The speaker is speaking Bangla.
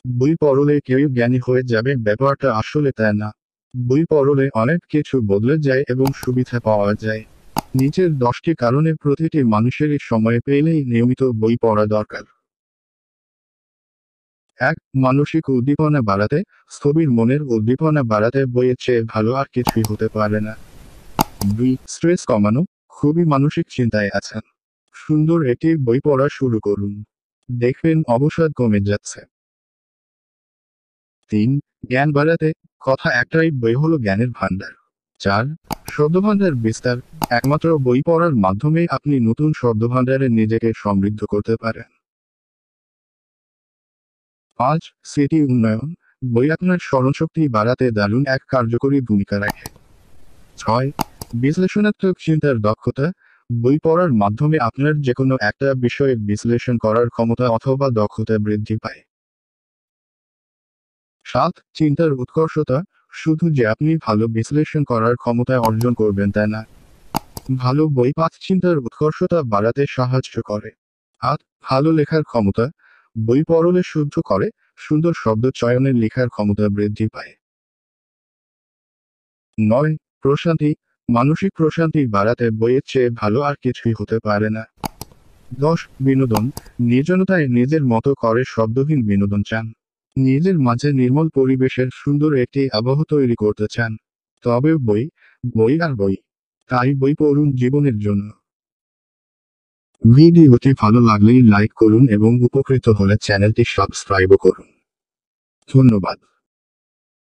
বই পড়লে কেউ জ্ঞানী হয়ে যাবে, ব্যাপারটা আসলে তা না। বই পড়লে অনেক কিছু বদলে যায় এবং সুবিধা পাওয়া যায়। নিচের 10টি কারণে প্রতিটি মানুষেরই সময় পেলেই নিয়মিত বই পড়া দরকার। 1. মানসিক উদ্দীপনা বাড়াতে। স্থবির মনের উদ্দীপনা বাড়াতে বইয়ের চেয়ে ভালো আর কিছুই হতে পারে না। 2. স্ট্রেস কমানো। খুবই মানসিক চিন্তায় আছেন, সুন্দর একটি বই পড়া শুরু করুন, দেখবেন অবসাদ কমে যাচ্ছে। 3. জ্ঞান বাড়াতে। কথা একটাই, বই হলো জ্ঞানের ভাণ্ডার। 4. শব্দভাণ্ডার বিস্তার। একমাত্র বই পড়ার মাধ্যমে আপনি নতুন শব্দভাণ্ডারে নিজেকে সমৃদ্ধ করতে পারেন। 5. স্মৃতি উন্নয়ন। বই আপনার স্মরণশক্তি বাড়াতে দারুণ এক কার্যকরী ভূমিকা রাখে। 6. বিশ্লেষণাত্মক চিন্তার দক্ষতা। বই পড়ার মাধ্যমে আপনার যেকোনো একটা বিষয়ে বিশ্লেষণ করার ক্ষমতা অথবা দক্ষতা বৃদ্ধি পায়। 7. চিন্তার উৎকর্ষতা। শুধু যে আপনি ভালো বিশ্লেষণ করার ক্ষমতা অর্জন করবেন তা না, ভালো বই পাঠ চিন্তার উৎকর্ষতা বাড়াতে সাহায্য করে। 8. ভালো লেখার ক্ষমতা। বই পড়লে শুদ্ধ করে, সুন্দর শব্দ চয়নের লেখার ক্ষমতা বৃদ্ধি পায়। 9. প্রশান্তি। মানসিক প্রশান্তি বাড়াতে বইয়ের চেয়ে ভালো আর কিছুই হতে পারে না। 10. বিনোদন। নির্জনতায় নিজের মতো করে শব্দহীন বিনোদন চান, নিজের মাঝে নির্মল পরিবেশের সুন্দর একটি আবহ তৈরি করতে চান, তবে বই, বই আর বই। তাই বই পড়ুন জীবনের জন্য। ভিডিওটি ভালো লাগলেই লাইক করুন এবং উপকৃত হলে চ্যানেলটি সাবস্ক্রাইবও করুন। ধন্যবাদ।